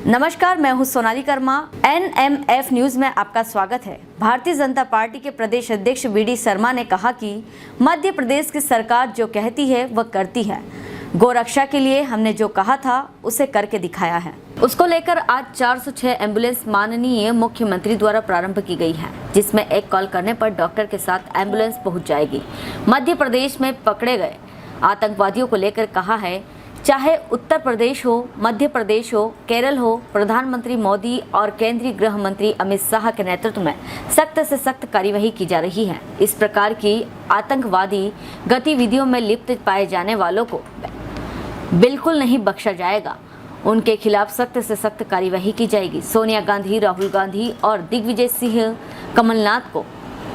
नमस्कार, मैं हूं सोनाली कर्मा। NMF न्यूज में आपका स्वागत है। भारतीय जनता पार्टी के प्रदेश अध्यक्ष BD शर्मा ने कहा कि मध्य प्रदेश की सरकार जो कहती है वह करती है। गोरक्षा के लिए हमने जो कहा था उसे करके दिखाया है। उसको लेकर आज 406 एम्बुलेंस माननीय मुख्यमंत्री द्वारा प्रारंभ की गई है, जिसमें एक कॉल करने पर डॉक्टर के साथ एम्बुलेंस पहुंच जाएगी। मध्य प्रदेश में पकड़े गए आतंकवादियों को लेकर कहा है, चाहे उत्तर प्रदेश हो, मध्य प्रदेश हो, केरल हो, प्रधानमंत्री मोदी और केंद्रीय गृह मंत्री अमित शाह के नेतृत्व में सख्त से सख्त कार्यवाही की जा रही है। इस प्रकार की आतंकवादी गतिविधियों में लिप्त पाए जाने वालों को बिल्कुल नहीं बख्शा जाएगा। उनके खिलाफ सख्त से सख्त कार्यवाही की जाएगी। सोनिया गांधी, राहुल गांधी और दिग्विजय सिंह कमलनाथ को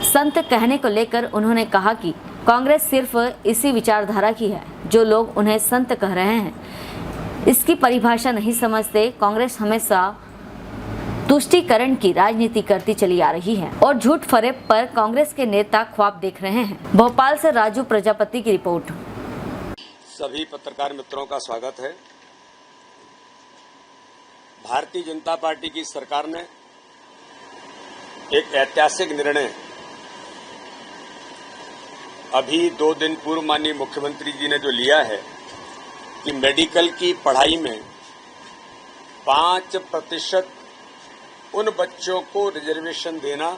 संत कहने को लेकर उन्होंने कहा कि कांग्रेस सिर्फ इसी विचारधारा की है। जो लोग उन्हें संत कह रहे हैं इसकी परिभाषा नहीं समझते। कांग्रेस हमेशा तुष्टीकरण की राजनीति करती चली आ रही है और झूठ फरेब पर कांग्रेस के नेता ख्वाब देख रहे हैं। भोपाल से राजू प्रजापति की रिपोर्ट। सभी पत्रकार मित्रों का स्वागत है। भारतीय जनता पार्टी की सरकार ने एक ऐतिहासिक निर्णय अभी 2 दिन पूर्व माननीय मुख्यमंत्री जी ने जो लिया है कि मेडिकल की पढ़ाई में 5% उन बच्चों को रिजर्वेशन देना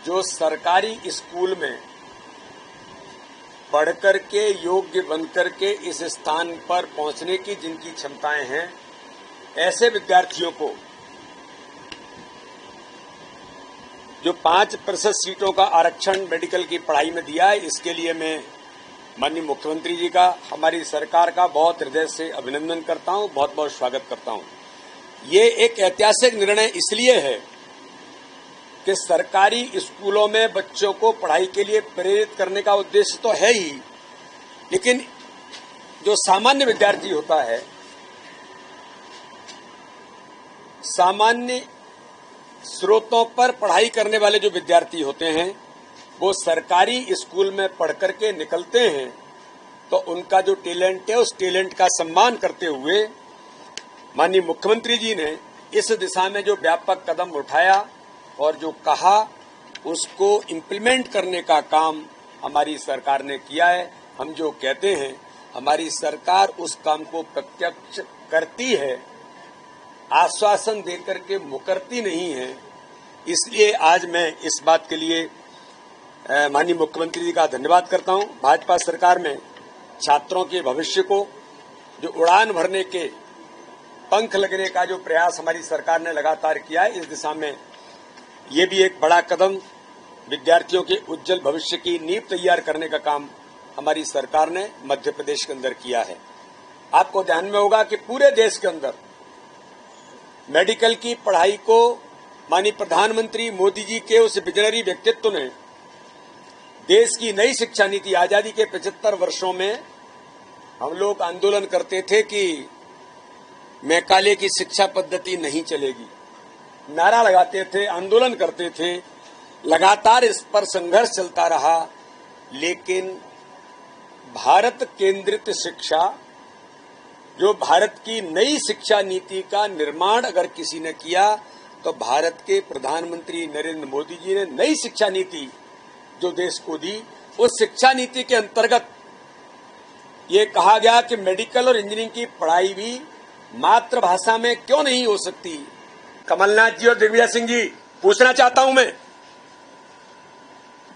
जो सरकारी स्कूल में पढ़ करके योग्य बन करके इस स्थान पर पहुंचने की जिनकी क्षमताएं हैं, ऐसे विद्यार्थियों को जो 5% सीटों का आरक्षण मेडिकल की पढ़ाई में दिया है, इसके लिए मैं माननीय मुख्यमंत्री जी का, हमारी सरकार का बहुत हृदय से अभिनंदन करता हूं, बहुत बहुत स्वागत करता हूं। ये एक ऐतिहासिक निर्णय इसलिए है कि सरकारी स्कूलों में बच्चों को पढ़ाई के लिए प्रेरित करने का उद्देश्य तो है ही, लेकिन जो सामान्य विद्यार्थी होता है, सामान्य स्रोतों पर पढ़ाई करने वाले जो विद्यार्थी होते हैं, वो सरकारी स्कूल में पढ़ करके निकलते हैं तो उनका जो टैलेंट है उस टैलेंट का सम्मान करते हुए माननीय मुख्यमंत्री जी ने इस दिशा में जो व्यापक कदम उठाया और जो कहा उसको इम्प्लीमेंट करने का काम हमारी सरकार ने किया है। हम जो कहते हैं हमारी सरकार उस काम को प्रत्यक्ष करती है, आश्वासन देकर के मुकरती नहीं है। इसलिए आज मैं इस बात के लिए माननीय मुख्यमंत्री जी का धन्यवाद करता हूं। भाजपा सरकार में छात्रों के भविष्य को जो उड़ान भरने के पंख लगने का जो प्रयास हमारी सरकार ने लगातार किया है, इस दिशा में ये भी एक बड़ा कदम, विद्यार्थियों के उज्जवल भविष्य की नींव तैयार करने का काम हमारी सरकार ने मध्य प्रदेश के अंदर किया है। आपको ध्यान में होगा कि पूरे देश के अंदर मेडिकल की पढ़ाई को माननीय प्रधानमंत्री मोदी जी के उस विजनरी व्यक्तित्व ने देश की नई शिक्षा नीति, आजादी के 75 वर्षों में हम लोग आंदोलन करते थे कि मैकाले की शिक्षा पद्धति नहीं चलेगी, नारा लगाते थे, आंदोलन करते थे, लगातार इस पर संघर्ष चलता रहा। लेकिन भारत केंद्रित शिक्षा, जो भारत की नई शिक्षा नीति का निर्माण अगर किसी ने किया तो भारत के प्रधानमंत्री नरेंद्र मोदी जी ने नई शिक्षा नीति जो देश को दी, उस शिक्षा नीति के अंतर्गत ये कहा गया कि मेडिकल और इंजीनियरिंग की पढ़ाई भी मातृभाषा में क्यों नहीं हो सकती। कमलनाथ जी और दिग्विजय सिंह जी, पूछना चाहता हूं मैं,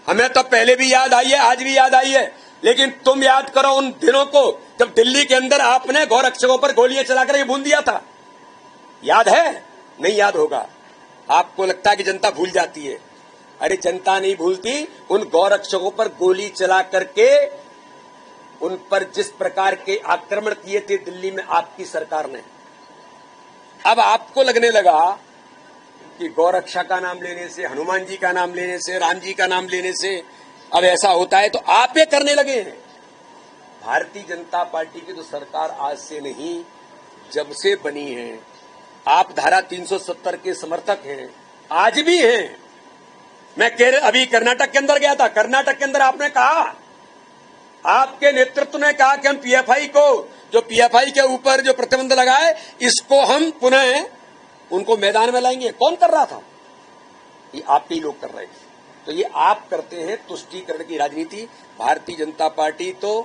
हमें तो पहले भी याद आई है, आज भी याद आई है, लेकिन तुम याद करो उन दिनों को जब दिल्ली के अंदर आपने गौरक्षकों पर गोलियां चलाकर ये भून दिया था। याद है? नहीं याद होगा। आपको लगता है कि जनता भूल जाती है। अरे जनता नहीं भूलती। उन गौरक्षकों पर गोली चला करके उन पर जिस प्रकार के आक्रमण किए थे दिल्ली में आपकी सरकार ने, अब आपको लगने लगा कि गौरक्षा का नाम लेने से, हनुमान जी का नाम लेने से, राम जी का नाम लेने से अब ऐसा होता है, तो आप ये करने लगे हैं। भारतीय जनता पार्टी की तो सरकार आज से नहीं, जब से बनी है। आप धारा 370 के समर्थक हैं, आज भी हैं। मैं अभी कर्नाटक के अंदर गया था, कर्नाटक के अंदर आपने कहा, आपके नेतृत्व ने कहा कि हम पीएफआई को जो पीएफआई के ऊपर जो प्रतिबंध लगाए, इसको हम पुनः उनको मैदान में लाएंगे। कौन कर रहा था? ये आपके ही लोग कर रहे थे। तो ये आप करते हैं तुष्टीकरण की राजनीति। भारतीय जनता पार्टी तो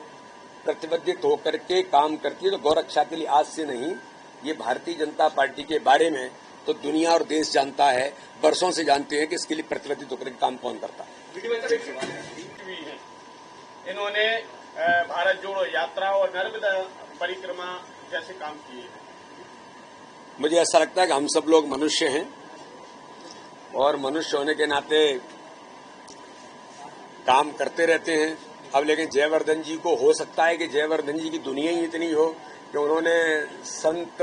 प्रतिबद्धित होकर के काम करती है, तो गौरक्षा के लिए आज से नहीं। ये भारतीय जनता पार्टी के बारे में तो दुनिया और देश जानता है, वर्षों से जानते हैं कि इसके लिए प्रतिबद्धित होकर के काम कौन करता है। इन्होंने भारत जोड़ो यात्रा और नर्मदा परिक्रमा जैसे काम किए। मुझे ऐसा लगता है कि हम सब लोग मनुष्य हैं और मनुष्य होने के नाते काम करते रहते हैं। अब लेकिन जयवर्धन जी को हो सकता है कि जयवर्धन जी की दुनिया ही इतनी हो कि उन्होंने संत,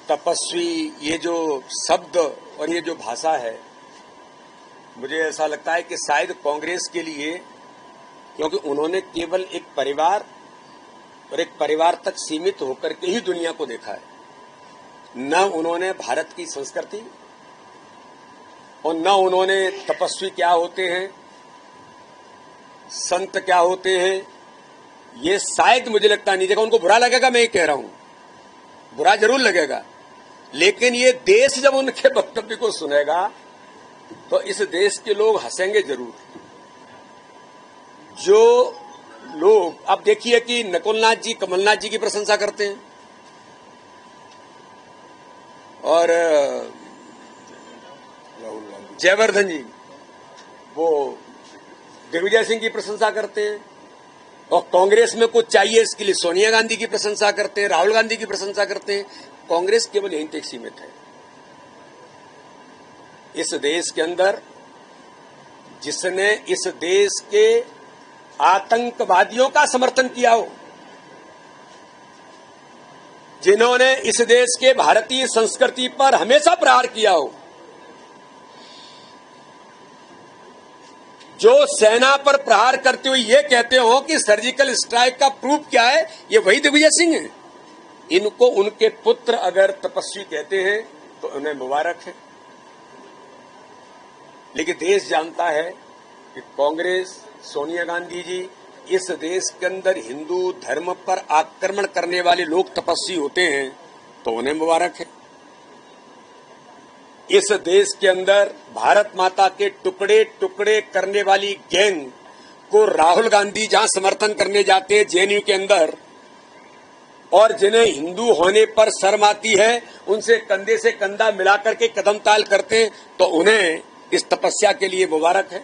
तपस्वी, ये जो शब्द और ये जो भाषा है, मुझे ऐसा लगता है कि शायद कांग्रेस के लिए, क्योंकि उन्होंने केवल एक परिवार और एक परिवार तक सीमित होकर के ही दुनिया को देखा है। न उन्होंने भारत की संस्कृति और न उन्होंने तपस्वी क्या होते हैं, संत क्या होते हैं, ये शायद मुझे लगता नहीं। देखो, उनको बुरा लगेगा, मैं ये कह रहा हूं, बुरा जरूर लगेगा, लेकिन ये देश जब उनके वक्तव्य को सुनेगा तो इस देश के लोग हंसेंगे जरूर। जो लोग अब देखिए कि नकुलनाथ जी कमलनाथ जी की प्रशंसा करते हैं और जयवर्धन जी वो दिग्विजय सिंह की प्रशंसा करते हैं, और कांग्रेस में कुछ चाहिए इसके लिए सोनिया गांधी की प्रशंसा करते हैं, राहुल गांधी की प्रशंसा करते हैं। कांग्रेस केवल यहीं तक सीमित है। इस देश के अंदर जिसने इस देश के आतंकवादियों का समर्थन किया हो, जिन्होंने इस देश के भारतीय संस्कृति पर हमेशा प्रहार किया हो, जो सेना पर प्रहार करते हुए ये कहते हो कि सर्जिकल स्ट्राइक का प्रूफ क्या है, ये वही दिग्विजय सिंह है। इनको उनके पुत्र अगर तपस्वी कहते हैं तो उन्हें मुबारक है, लेकिन देश जानता है कि कांग्रेस, सोनिया गांधी जी, इस देश के अंदर हिंदू धर्म पर आक्रमण करने वाले लोग तपस्वी होते हैं तो उन्हें मुबारक है। इस देश के अंदर भारत माता के टुकड़े टुकड़े करने वाली गैंग को राहुल गांधी जहां समर्थन करने जाते हैं जेएनयू के अंदर, और जिन्हें हिंदू होने पर शर्म आती है, उनसे कंधे से कंधा मिलाकर के कदम ताल करते हैं, तो उन्हें इस तपस्या के लिए मुबारक है।